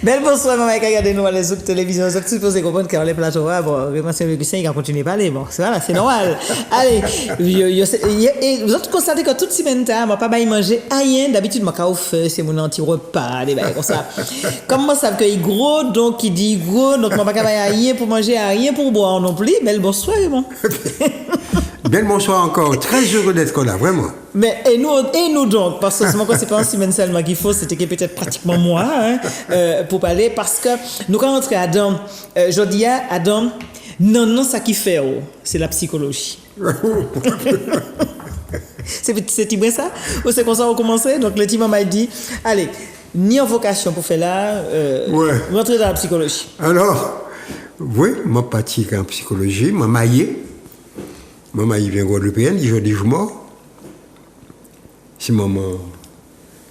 Belle bonsoir, maman, qui a regardé nous à les autres télévisions. Vous êtes supposé comprendre qu'à les plateaux, bon, vraiment, c'est le Christian qui a continué à parler. Bon, voilà, c'est normal. Allez, vous avez constaté que toute semaine, moi, pas manger rien. D'habitude, moi, quand c'est mon anti-repas, des bails comme ça. Comme moi, ça veut qu'il est gros, donc il dit gros, donc moi, pas rien pour manger, rien pour boire non plus. Belle bonsoir, bon. Belle bonsoir encore. Très heureux d'être là, vraiment. Mais, et nous donc, parce que c'est pas une semaine seulement qu'il faut, c'était peut-être pratiquement moi, pour parler, parce que nous, quand on entre à Adam, je dis à Adam, non, ça qui fait, c'est la psychologie. c'est bien ça? Ou c'est comme ça qu'on commence? Donc, le team m'a dit, allez, ni en vocation pour faire là, rentrer dans la psychologie. Alors, oui, ma pratique en psychologie, ma maillé. Maman, il vient guadeloupéenne, il dit je mort. C'est maman,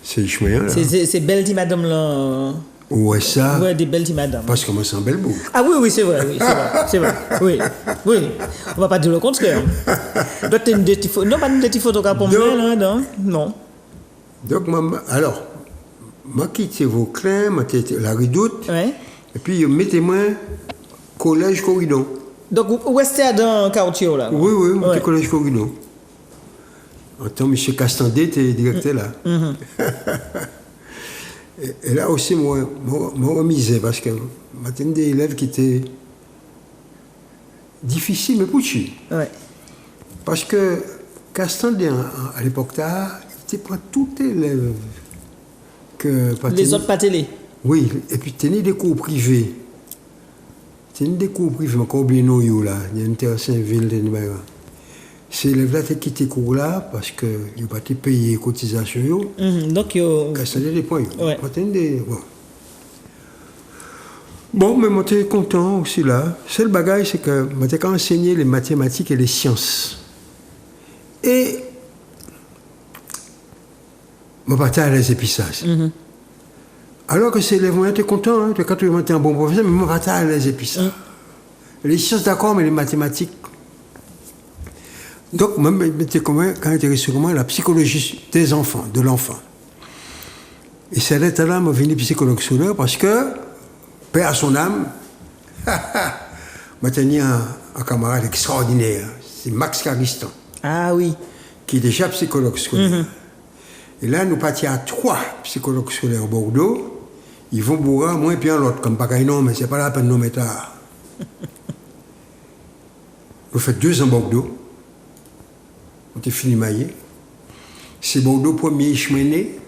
c'est le chemin là. C'est belle dit madame là. Ouais, ça. Ouais, des belles dit madame. Parce que moi, c'est un bel bout. Ah oui, c'est vrai, c'est vrai. Oui. On va pas dire le contraire. Donc, tu as une petite photo. Non, pas une petite photo pour moi, là, non. Donc, maman, alors, moi, quitte Vauclin, moi, la Redoute. Ouais. Et puis, mettez-moi collège Corridon. Donc, où est-ce que tu dans le quartier là? Oui, mon collège Corridon. Attends, M. Castandé était directeur là. Et là aussi, moi, remisais parce que j'avais des élèves qui étaient difficiles, mais petits. Ouais. Parce que Castandé, à l'époque, il était pas tout élève. Les autres pas télé. Oui, et puis tenir des cours privés. Tenir des cours privés, encore oublié nous là, il y a une terre Saint-Ville, ces élèves-là qui quittent les cours là parce qu'ils n'ont pas été payés les cotisations. Donc, Castandé des points. Ouais. Bon, mais moi, j'étais content aussi là. Seul bagage, c'est que moi, j'ai enseigné les mathématiques et les sciences. Et moi, j'étais à l'aise et ça. Alors que ces élèves, moi, j'étais content, quand tu es un bon professeur, mais moi, j'étais à l'aise et ça. Les sciences, d'accord, mais les mathématiques. Donc, moi, j'étais quand intéressé comment la psychologie des enfants, de l'enfant. Et c'est là, moi, je suis psychologue scolaire parce que, paix à son âme, moi, j'ai un camarade extraordinaire, c'est Max Caristan. Ah oui. Qui est déjà psychologue scolaire. Et là, nous partions à 3 psychologues scolaires à Bordeaux. Ils vont bourrer, moi et puis un autre, comme pas non, mais c'est pas la peine de nous mettre à. Nous fait 2 ans à Bordeaux. On était fini maillé. C'est Bordeaux premier cheminée,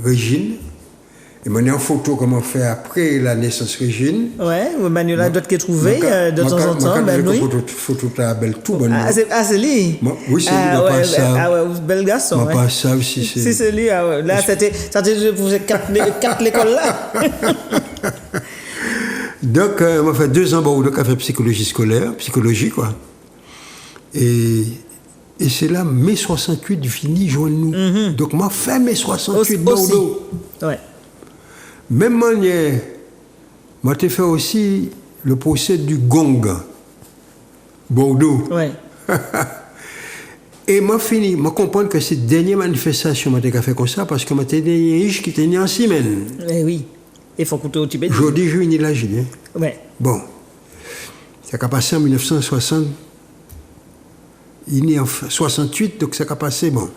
Régine. Et on est en photo comment on fait après la naissance Régine. Ouais, Manuela d'autres qui est trouvé de temps en temps. Oui. Photo ta belle tout bonne. C'est lui. Oui, c'est lui, pas ça. Ah ouais, bel garçon. Moi pas ça aussi. Si c'est lui, ah ouais. Là, c'était pour 4 l'école là. Donc, on a fait 2 ans Bordeaux qui a fait psychologie quoi. Et c'est là, mai 68, du fini, joignez-nous. Donc, moi, fait mai 68, Bordeaux. Ouais. Même manière, moi, j'ai fait aussi le procès du Gong, Bordeaux. Ouais. Et moi, moi, comprendre que cette dernière manifestation, moi, j'ai fait comme ça, parce que moi, j'ai des riches qui étaient nés en semaine. Eh oui. Il faut coûter au Tibet. Aujourd'hui, je suis là, Ouais. Bon. Ça a passé en 1960. Il est né en 68, donc ça a passé, bon.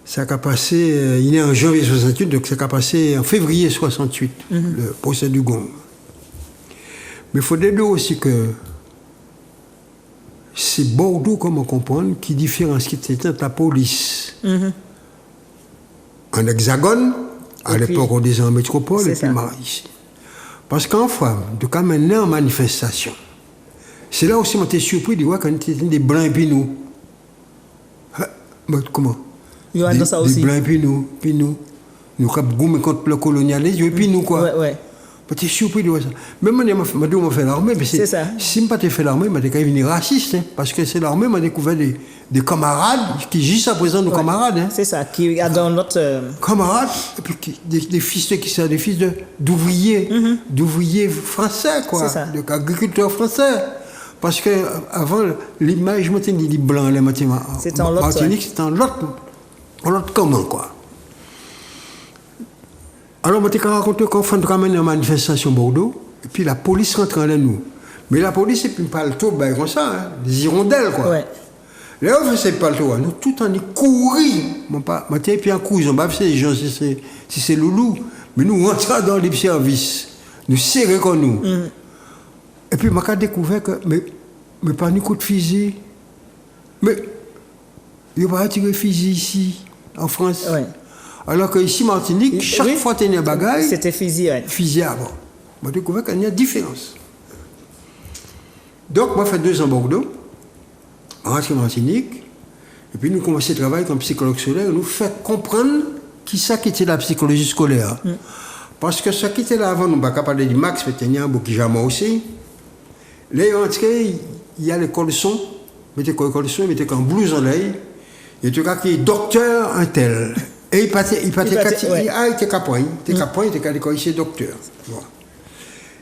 Ça a passé, il est né en janvier 68, donc ça a passé en février 68, le procès du Gong. Mais il faut dire aussi que c'est Bordeaux, comment comprendre, qui différencie qui était la police. En hexagone, à l'époque on disait en métropole, et puis ici. Parce qu'enfin, de quand maintenant en manifestation, c'est là aussi, on était surpris de voir quand il y a des blancs et puis nous. Comment? Il y a dans ça aussi. Des blancs et puis nous. Nous avons gommé contre le colonialisme et puis nous, quoi. Ouais. On était surpris de voir ça. Même moi, je fait l'armée. C'est ça. Si je n'ai pas fait l'armée, je suis devenu raciste. Hein, parce que c'est l'armée, on a découvert des camarades qui jusqu'à présent nos camarades. Hein. C'est ça, qui a dans notre. Camarades, et puis des fils d'ouvriers, d'ouvriers français, quoi. C'est ça. D'agriculteurs français. Parce que avant l'image, je me disais, les blancs, les mathématiques. C'était en l'autre. Martinique, c'était en l'autre comment, quoi. Alors, je t'ai raconté qu'on fait une manifestation à Bordeaux, et puis la police rentre en nous. Mais la police, et puis pas le tour, comme ça, hein, des hirondelles, quoi. Ouais. Là, on fait pas le tour. Nous, tout en est couru. Moi, et puis en couru, on va faire les gens, si c'est loulou. Mais nous, rentrons dans les services. Nous serrons comme nous. Et puis, j'ai découvert que, mais pas un coup de fusil. Mais, il n'y a pas tiré de fusil ici, en France. Ouais. Alors qu'ici, Martinique, chaque fois que tu as un bagage, c'était fusil, ouais. fusil avant. J'ai découvert qu'il y a une différence. Donc, moi, j'ai fait 2 ans à Bordeaux, on rentre en Martinique, et puis nous commençons à travailler comme psychologue scolaire, nous fait comprendre qui ça qui était la psychologie scolaire. Parce que ce qui était là avant, nous ne pouvons pas parler de Max, mais il y a un qui jamais aussi. Là, il y a l'école son, mettez l'école son, mettez un blouse en l'œil, et tout cas qui est docteur un tel. Et il était capoin, il était docteur. Voilà.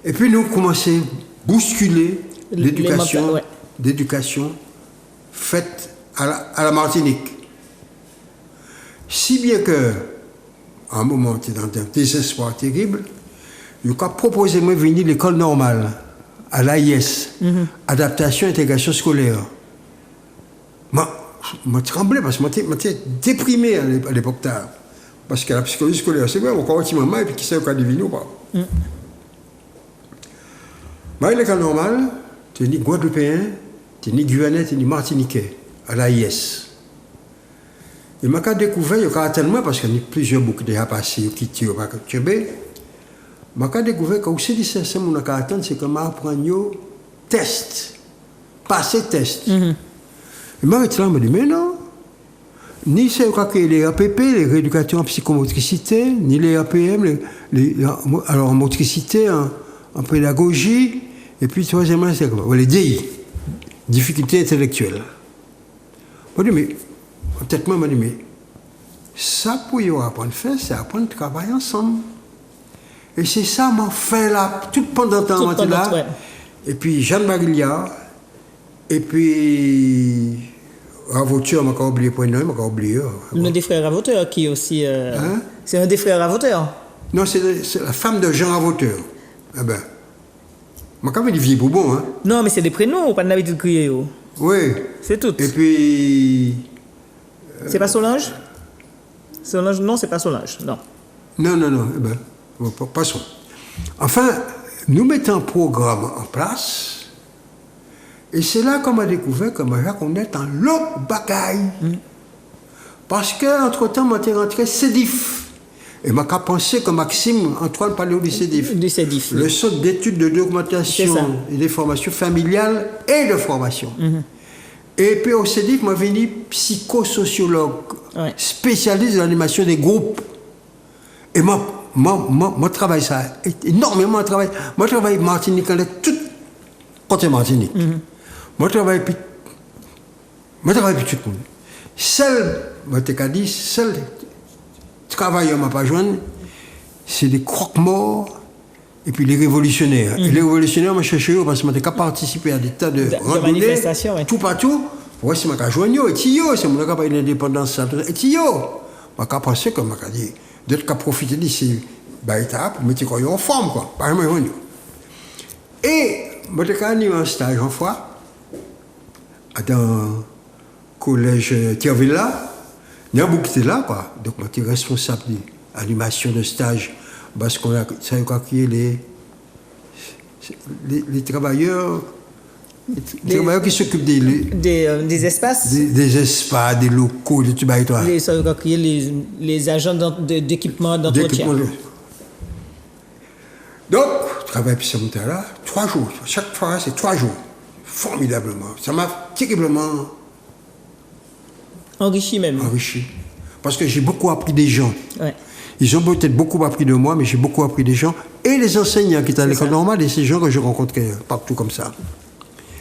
Et puis nous commençons à bousculer l'éducation faite à la Martinique. Si bien que, à un moment, j'étais dans un désespoir terrible, il a proposé de venir à l'école normale, à l'AIS, Adaptation et Intégration Scolaire. Je tremblais parce que j'étais déprimé à l'époque tard. Parce que la psychologie scolaire, c'est vrai, encore un petit moment, et puis qui sait au cas de vino ou pas. Mais l'école normale, tu es ni Guadeloupéen, tu es ni Guyanais, tu es ni Martiniquais, à l'AIS. Et je découvert, il y a tellement, parce qu'il y a plusieurs boucles déjà passées, qui tirent par Québec, je découvert qu'aussi de ça, mon attendre, c'est que je apprends test, passer test. Et je me dis, mais non, ni c'est les APP, les rééducateurs en psychomotricité, ni les APM, alors en motricité, en pédagogie, et puis troisièmement, c'est quoi? Les DI, difficultés intellectuelles. Je dis, mais, peut-être moi, je dis, mais, ça pour y apprendre à faire, c'est apprendre à travailler ensemble. Et c'est ça, m'a fait là, tout pendant le temps, là. Ouais. Et puis, Jeanne Maglia, et puis, Ravoteur, m'a oublié pour nom, m'a oublié. L'un des frères Ravoteur qui est aussi. C'est un des frères Ravoteur. Non, c'est la femme de Jean Ravoteur. Eh ben, moi, quand même, il vit Bourbon, hein. Non, mais c'est des prénoms, pas de l'habitude de crier. Oui. C'est tout. Et puis. C'est pas Solange? Solange, non, c'est pas Solange, non. Non. Eh ben, passons. Enfin, nous mettons un programme en place. Et c'est là qu'on a découvert que on est en l'autre bagaille. Parce qu'entre-temps, je suis rentré CEDIF. Et je pensé que Maxime Antoine parlait du CEDIF. Du CEDIF. Le Centre d'études de documentation et des formations familiales et de formation. Et puis au CEDIF, je suis venu psychosociologue, spécialiste de l'animation des groupes. Et moi travaille ça, énormément de travail. Moi, je travaille Martinique, tout côté Martinique. Moi, je travaille tout le monde. Seul, seul travailleur m'a pas joindre, c'est des croque-morts et puis les révolutionnaires. Et les révolutionnaires m'ont cherché parce que je n'ai qu'à participer à des tas de randonnées, tout partout. Ouais, c'est ma joindre, et Tio, c'est mon cas une indépendance, et Tio. Je n'ai pensé que je dit, d'être qu'à profiter d'ici, étape, mais tu crois en forme, quoi. Par exemple, et je suis allé en stage une fois, dans le collège Thiervilla. Il y a beaucoup qui étaient là, quoi. Donc, je suis responsable de l'animation de stage, parce qu'on a créé les travailleurs. Les travailleurs qui s'occupent des espaces. Des espaces, des locaux, des trucs. Les agents d'équipement d'entretien. Donc, je travaille puis ça là, 3 jours. Chaque fois, c'est 3 jours. Formidablement. Ça m'a terriblement enrichi même. Enrichi. Parce que j'ai beaucoup appris des gens. Ouais. Ils ont peut-être beaucoup appris de moi, mais j'ai beaucoup appris des gens. Et les enseignants qui étaient à l'école normale, et ces gens que je rencontrais partout comme ça.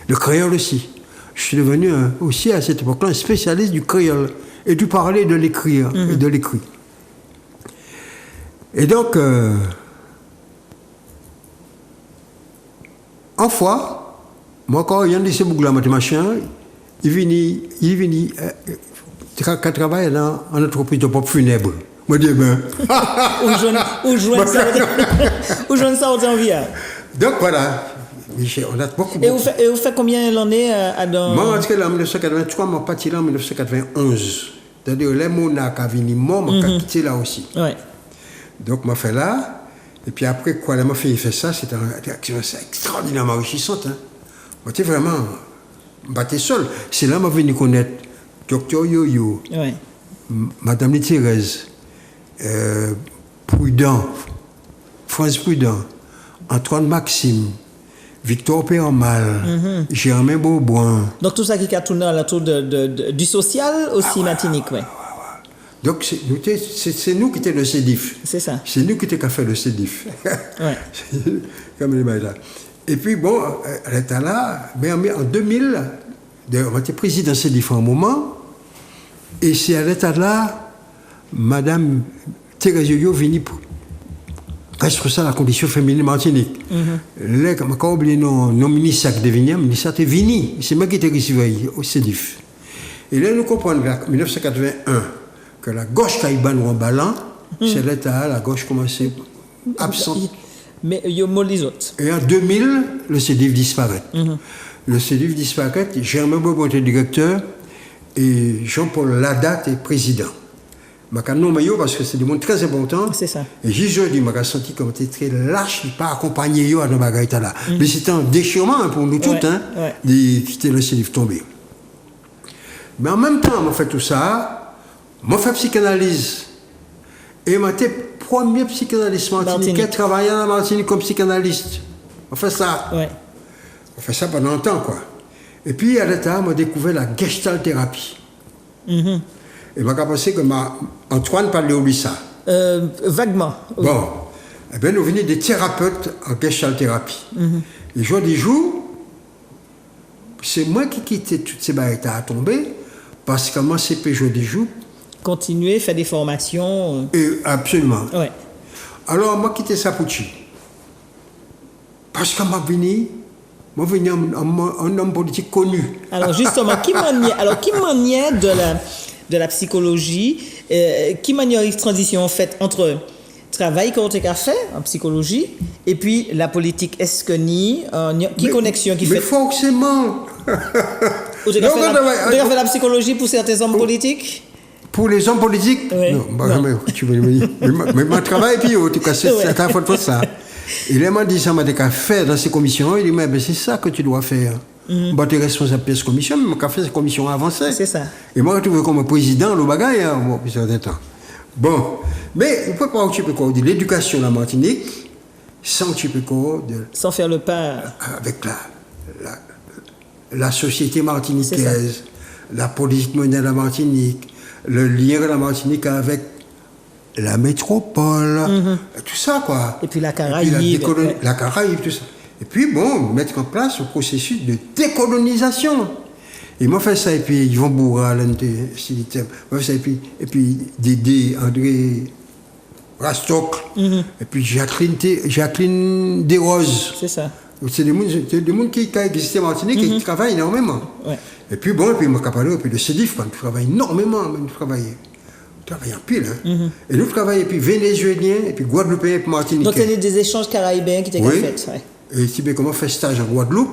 Le créole aussi. Je suis devenu aussi à cette époque-là un spécialiste du créole et du parler et de l'écrire et de l'écrit. Et donc, une fois, moi encore, il y a un de ces boucles-là, machin, il vient, travaille dans une entreprise de pompe funèbre, Moi, je dis, ben. Ou joindre ça, ou joindre ça en vie. Donc voilà, Michel, on a beaucoup. Et vous faites combien l'année dans... Moi, en tout cas, en 1983, je suis parti là en 1991. C'est-à-dire, les monarques qui sont morts, je quitté là aussi. Ouais. Donc, je fait là. Et puis après, quoi, je fait ça, c'était une expérience extraordinairement enrichissante. Hein. J'étais vraiment battu seul. C'est là que je suis venu connaître Docteur Yo-Yo, Ouais. Madame Thérèse, Prudent, France Prudent, Antoine Maxime, Victor Permal, Germain Beauboin. Donc tout ça qui a tourné autour du social aussi, Martinique, ouais. Donc c'est nous qui étions le CEDIF. C'est ça. C'est nous qui étions fait le CEDIF. Ouais. Comme les bails là. Et puis bon, elle était là, mais en 2000, on était président CEDIF à un moment, et c'est à l'état là, Madame Thérèse Yo venue pour responsable de la condition féminine Martinique. Là, quand on oublie nos ministres qui devenaient, ministre était venu, c'est moi qui étais recevé au CEDIF. Et là, nous comprenons en 1981 que la gauche taïban ou en ballon, c'est l'état, la gauche commençait absente. Mais il y a les autres. Et en 2000, le CEDIF disparaît. Le CEDIF disparaît, Germain Beauboin était directeur et Jean-Paul Ladat est président. Je suis nommé parce que c'est des monde très important. C'est ça. Et j'ai senti comme j'étais très lâche, je pas accompagné à nos bagailles là. Mais c'était un déchirement pour nous tous, hein, de quitter le CEDIF tombé. Mais en même temps, je fait tout ça, je fait psychanalyse. Et je suis premier psychanalyste martiniquais qui travaillait en Martinique comme psychanalyste. On fait ça. Ouais. On fait ça pendant un temps, quoi. Et puis, à l'état, on a découvert la gestalt-thérapie. Et je pensé que Antoine parlait de ça. Vaguement. Oui. Bon. Eh bien, nous venons des thérapeutes en gestalt-thérapie. Et jour des jours, c'est moi qui quittais toutes ces barrières à tomber, parce que moi, c'est jour des jours. Continuer, faire des formations. Et absolument. Ouais. Alors, moi, quitté Sapuchi. Parce que moi, venu un homme politique connu. Alors, justement, qui maniait de la psychologie, qui manière une transition en fait entre travail qu'on a fait en psychologie et puis la politique, est-ce que connexion qui fait. Mais forcément. Vous avez fait la psychologie pour certains hommes politiques? Pour les hommes politiques? Oui. Non, tu veux me dire. Mais mon travail, puis, en tout cas, c'est la faute pour ça. Il m'a dit ça, m'a dit qu'à faire dans ces commissions, il dit, mais c'est ça que tu dois faire. Bah, tu es responsable de cette commission, mais qu'à faire ces commissions avancées. C'est ça. Et moi, je trouve comme président, le bagaille, depuis un certain temps. Bon, mais on ne peut pas occuper quoi de l'éducation de la Martinique sans occuper quoi de. Sans faire le pas. Avec la société martiniquaise, la politique mondiale de la Martinique, le lien de la Martinique avec la métropole, tout ça, quoi. Et puis la Caraïbe. La Caraïbe, tout ça. Et puis, bon, mettre en place un processus de décolonisation. Et moi, fait ça, et puis Yvon Bourra, moi, fait ça, et puis Dédé, André Rastoc, et puis Jacqueline Desroses. C'est ça. C'est des gens qui existent en Martinique et qui travaillent énormément. Ouais. Et puis, bon, et puis, moi, et puis le CEDIF, on travaille énormément, nous travaillons. Travailler en pile. Hein. Et nous travaillons, et puis Vénézuéliens, et puis Guadeloupéens, et puis Martiniquais. Donc, il y a des échanges caribéens qui étaient faits. Ouais. Et si bien comment faire stage en Guadeloupe,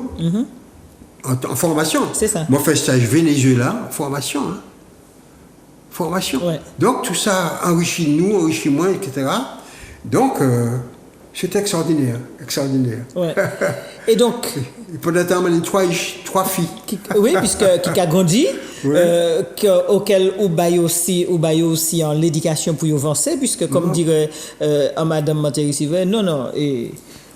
en formation. C'est ça. Moi, faire stage Venezuela, en formation. Hein. Formation. Ouais. Donc, tout ça enrichit nous, enrichit moi, etc. Donc, c'est extraordinaire. Extraordinaire. Ouais. Et donc. Il peut être amener trois filles. Oui, puisque qui a grandi, auquel ou baille aussi en l'éducation pour y avancer, puisque comme dirait Madame Mathéry, non, et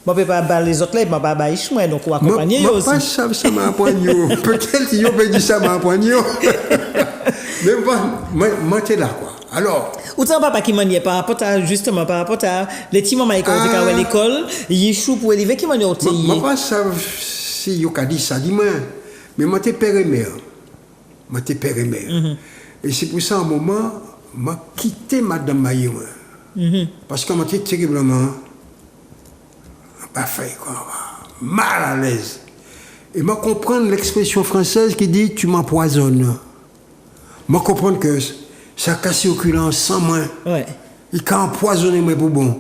moi je ne peux pas battre les autres là, je ne peux pas battre moi, donc on va accompagner aussi. Moi, ça m'a apprenti. Peut-être qu'il y a dit ça m'a apprenti. Mais moi, tu es là, quoi. Alors. Ou t'en papa qui manie par rapport à les petits mamans qui ont à l'école, ils chou pour élever qui manie au pays. Moi, pas ça, si yo a dit ça, dis-moi. Mais moi, t'es père et mère. Et c'est pour ça, à un moment, m'a quitté Madame Maillot. Parce que moi, j'étais terriblement pas fait, quoi. Mal à l'aise. Et moi, comprendre l'expression française qui dit tu m'empoisonnes. Moi, comprendre que ça casse au cul sans moi. Ouais. Il a empoisonné moi pour bon.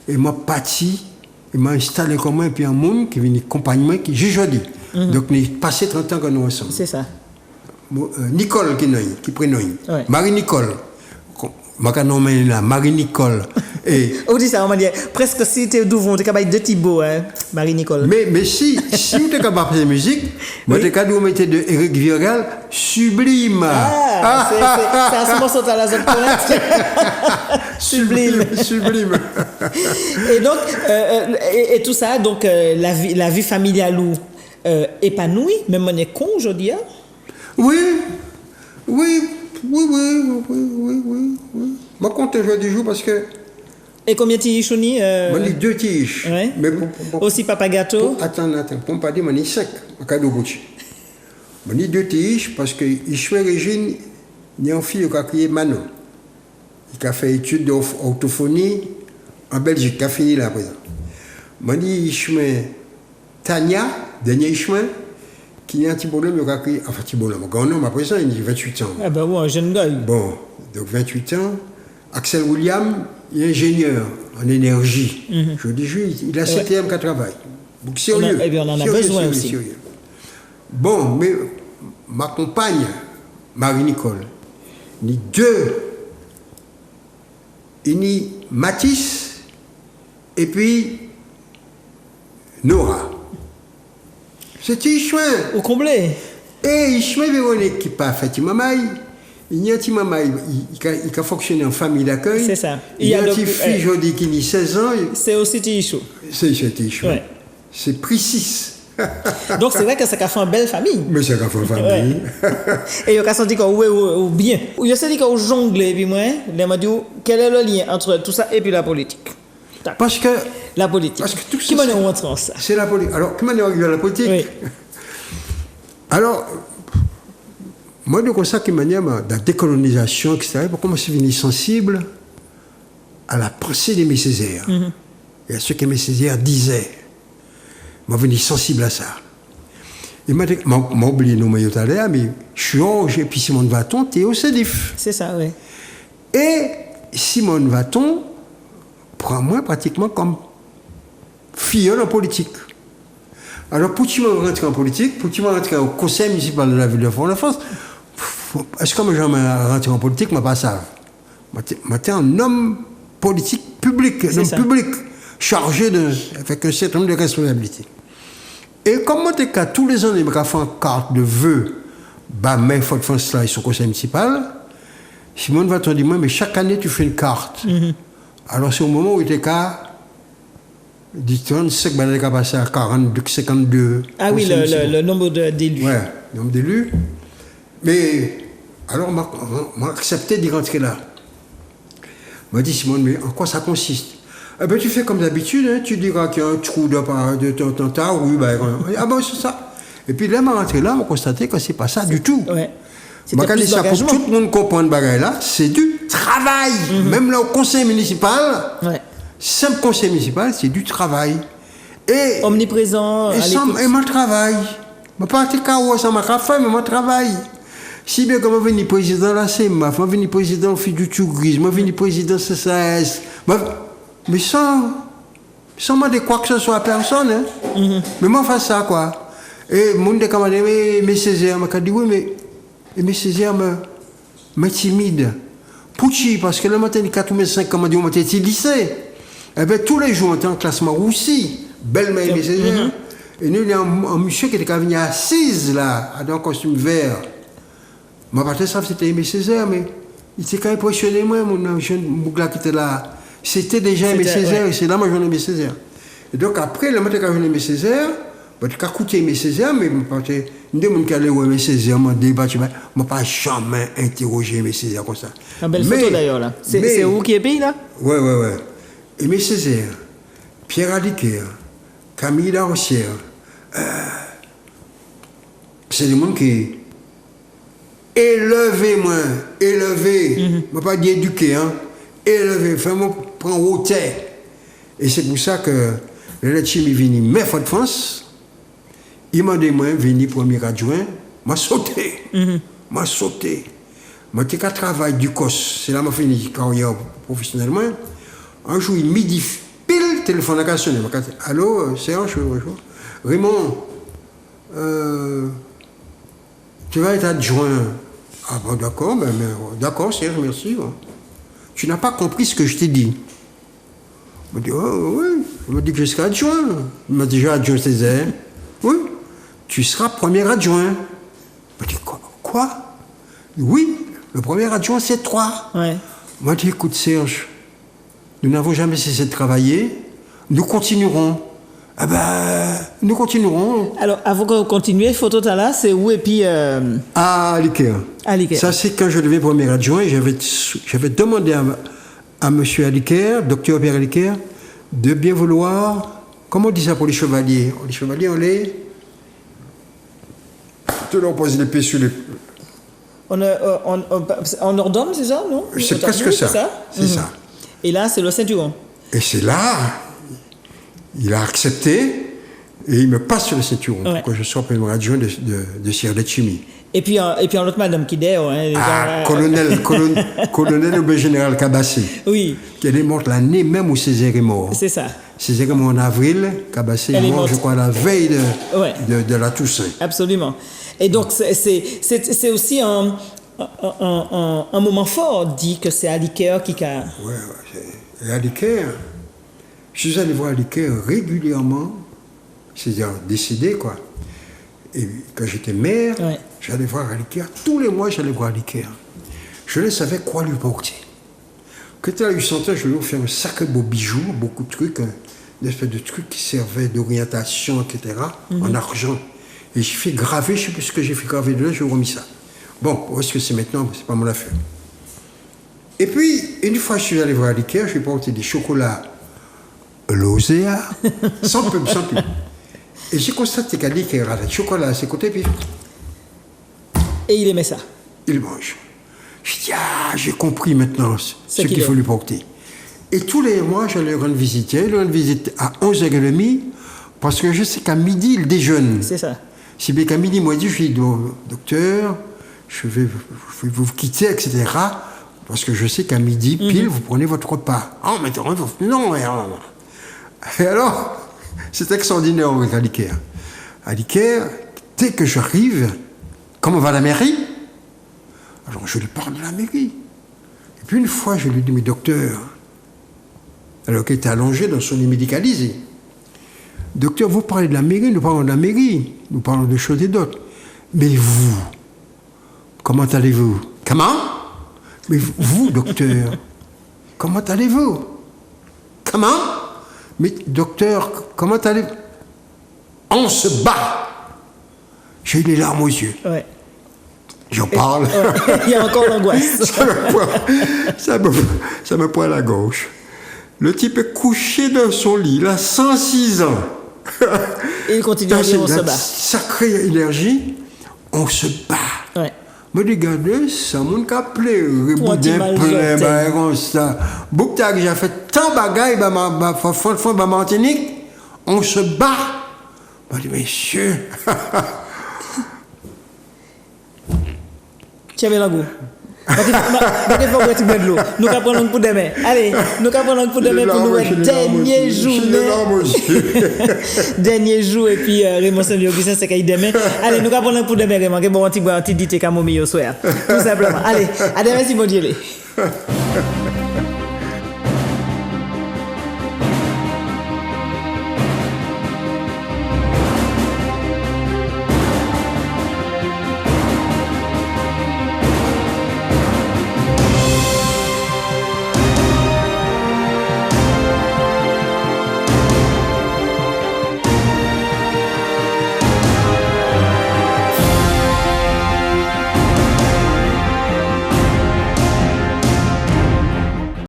Et m'a parti, il m'a installé comme moi, et puis un monde qui vient accompagner qui j'ai jodi. Donc, nous avons passé 30 ans que nous ensemble. C'est ça. Nicole qui prénom. Ouais. Marie-Nicole. Je nommé là, Marie-Nicole. Et On dit ça, on m'a dit, presque si tu es d'ouvre, tu es capable de Thibaut, hein, Marie-Nicole. mais si vous êtes capable de faire de la musique, moi, je suis capable de mettre de Eric Virgal, sublime. C'est un morceau de la zone connaître. Sublime. Sublime. Et donc, et tout ça, donc, la vie familiale ou épanouie, même on est con aujourd'hui. Hein? Oui. Moi, compte aujourd'hui jour parce que. Et combien de tiges, Chouni Moi, j'ai 2 tiges. Ouais. Mais aussi papa gâteau. Attends. Pour ne pas dire, moi, j'ai 5. Moi, j'ai 2 tiges parce que Ishmael Régine, il y a une fille qui a crié Manon. Il a fait études d'orthophonie en Belgique, qui a fini là, à présent. Moi, j'ai Ishmael Tania, dernier Ishmael, qui a un petit problème, il a crié. Enfin, petit problème. Mon grand homme, à présent, il a 28 ans. Ah, ben bon, un jeune gars. Bon, donc 28 ans. Axel William, il est ingénieur en énergie. Je dis, il a 7e qu'à travail. Donc sérieux. Eh bien, on en a besoin aussi. Sérieux. Bon, mais ma compagne, Marie-Nicole, ni 2, ni Mathis, et puis Nora. C'était Ishmael. Au comblé. Et Ishmael Véronique qui pas fait Timamaï. Il y a un petit maman, il a fonctionné en famille d'accueil. C'est ça. Il y a un petit fille aujourd'hui qui a 16 ans. C'est aussi Tichou. C'est Tichou. Ouais. C'est précis. Donc c'est vrai que ça a fait une belle famille. Mais ça a fait une famille. Et il a senti qu'on ou bien. Il a senti qu'on jongle et puis moi, il m'a dit quel est le lien entre tout ça et puis la politique. Parce que la politique. Parce que tout qui ça, m'en est rentré en ça. C'est la politique. Alors, comment on est arrivé à la politique? Oui. Alors, moi, de ça qui manière la décolonisation, etc., pour commencer à devenir sensible à la pensée d'Aimé Césaire. Et à ce qu'Aimé Césaire disait. Moi, je suis sensible à ça. Et moi, j'ai oublié nos maillots tout à l'heure, mais Georges et puis Simone Vaton, Théo Sédif. C'est ça, oui. Et Simone Vaton prend moi pratiquement comme filleule en politique. Alors, pour tu rentrer en politique, pour tu rentrer au conseil municipal de la ville de Fort-de-France, est-ce que je vais rentrer en politique? Je ne sais pas ça. Je suis un homme politique public, un homme public, chargé avec un certain nombre de responsabilités. Et comme moi, tous les ans, je fais une carte de vœux, mais Fort-de-France, là, ils sont au conseil municipal. Simone va te dire, mais chaque année, tu fais une carte. Alors, c'est au moment où il était qu'à. Du 35, il est passé à 42, 52. Ah oui, le nombre d'élus. Oui, le nombre d'élus. Mais, alors, m'a accepté d'y rentrer là. M'a dit, Simone, mais en quoi ça consiste? Eh bien, tu fais comme d'habitude, hein, tu diras qu'il y a un trou de ton tas, oui, ben, ah ben, c'est ça. Et puis là, m'a rentré là, m'a constaté que c'est pas ça du tout. Ouais. Pour que tout le monde comprenne bagaille là, c'est du travail. Même là, au conseil municipal, simple conseil municipal, c'est du travail. Et omniprésent. Et mon travail. Je ne pas dire ça m'a fait, mais mon travail. Si bien que je suis président de la CEMA, je suis président de du Tourisme, je suis président de CSAS, mais sans demander quoi que ce soit à personne. Hein. Mais moi, je fais ça, quoi. Et le monde m'a dit, mais Césaire, m'a dit, oui, mais Césaire me timide. Pourquoi? Parce que le matin, il y a 4 ou 5 ans, on m'a dit, lycée. Eh bien, tous les jours, on était en classement aussi. Belle-mère Aimé Césaire. Et nous, il y a un monsieur qui était venu assise, là, dans un costume vert. Ma partie, ça, c'était Aimé Césaire, mais il était quand même impressionné, moi, mon jeune bougla qui était là. C'était déjà Aimé Césaire, et c'est là, moi, j'en ai Aimé Césaire. Et donc, après, le matin, quand j'en ai Aimé Césaire, je n'ai pas écouté Aimé Césaire, mais je ne sais pas si Aimé Césaire m'a débattu, je n'ai pas jamais interrogé Aimé Césaire comme ça. Une belle photo, d'ailleurs, là. C'est où qui est pays, là? Oui. Aimé Césaire, Pierre Aliquer, Camille Larossière, c'est des gens qui élevé, je ne pas dire éduqué, hein, élevé, vraiment prendre hauteur. Et c'est pour ça que le Chimi vini, mais Fort-de-France, il m'a dit, moi, vini premier adjoint, m'a sauté. Moi, j'ai qu'à travailler du COS. C'est là que j'ai fini ma carrière professionnellement. Un jour, il midi, pile, téléphone a sonné. Allô, Serge, bonjour. Raymond, tu vas être adjoint. Ah bon, d'accord, d'accord, Serge, merci. Tu n'as pas compris ce que je t'ai dit. Il m'a dit, oh oui, il m'a dit que je serai adjoint. Il m'a déjà adjoint Césaire. Oui, tu seras premier adjoint. Il m'a dit, quoi? Oui, le premier adjoint, c'est toi. Ouais. Moi, je dis, écoute, Serge, nous n'avons jamais cessé de travailler. Nous continuerons. Ah ben, nous continuerons. Alors, avant qu'on continue, photo là, c'est où et puis... À l'IKEA. À l'IKEA. Ça, c'est quand je devais premier adjoint. J'avais demandé à M. Aliker, docteur Pierre Aliker, de bien vouloir... Comment on dit ça pour les chevaliers? Les chevaliers, on les... Tu leur poses l'épée sur les... On ordonne, c'est ça, non? C'est presque ça. C'est ça. Et là, c'est le ceinturon. Et c'est là, il a accepté et il me passe sur le ceinturon pour que je sois premier adjoint de Sierre Chimie. Et puis en l'autre madame qui dort. Colonel ou général Cabassé. Oui. Qui est morte l'année même où Césaire est mort. C'est ça. Césaire est mort en avril, Cabassé est mort, je crois, la veille de la Toussaint. Absolument. Et donc, c'est aussi un moment fort, dit que c'est Aliker qui a... Oui, et Aliker, je suis allé voir Aliker régulièrement, c'est-à-dire décédé, quoi. Et quand j'étais maire, j'allais voir Aliker. Tous les mois, j'allais voir Aliker. Je ne savais quoi lui porter. Quand il a eu 100 ans, je lui ai offert un sacré beau bijou, beaucoup de trucs, une espèce de trucs qui servaient d'orientation, etc., en argent. Et j'ai fait graver, je ne sais plus ce que j'ai fait graver dedans, j'ai remis ça. Bon, où est-ce que c'est maintenant? C'est pas mon affaire. Et puis, une fois, je suis allé voir Aliker, je lui ai porté des chocolats Lozéa, sans pub. Et j'ai constaté qu'Aliker avait du chocolat à ses côtés, puis... Et il aimait ça. Il mange. Je dis, j'ai compris maintenant ce qu'il faut lui porter. Et tous les mois, j'allais rendre visite. Il rend visite à 11h30, parce que je sais qu'à midi, il déjeune. C'est ça. Si bien qu'à midi, moi, je lui dis, docteur, je vais vous quitter, etc. Parce que je sais qu'à midi, pile, vous prenez votre repas. Oh, mais non. Et alors, c'est extraordinaire avec Aliker. Aliker, dès que j'arrive, comment va la mairie? Alors, je lui parle de la mairie. Et puis, une fois, je lui dis, mais docteur, alors qu'il était allongé dans son lit médicalisé, docteur, vous parlez de la mairie, nous parlons de la mairie, nous parlons de choses et d'autres. Mais vous, comment allez-vous? Comment? Mais vous, docteur, comment allez-vous? Comment? Mais docteur, comment allez-vous? On se bat! J'ai eu les larmes aux yeux. Ouais. J'en parle. Il y a encore l'angoisse. ça me pointe la gauche. Le type est couché dans son lit, il a 106 ans. Et il continue à dire on se bat. Sacrée énergie, on se bat. Ouais. Me regardez, ça m'a appelé, reboudin plein, comme ça. Boukta que j'ai fait tant de bagailles, Martinique, on se bat. Je dis, messieurs. Tu avais la goût. Il faut que tu bois de l'eau. Nous allons prendre pour demain. Allez, nous allons prendre pour demain pour nous dernier jour. Dernier jour et puis Raymond Saint-Augustin c'est qu'il demain. Allez, nous allons prendre pour demain Raymond. Que bon petit boire un petit dité camomille au soir. Tout simplement. Allez, à demain si mon Dieu.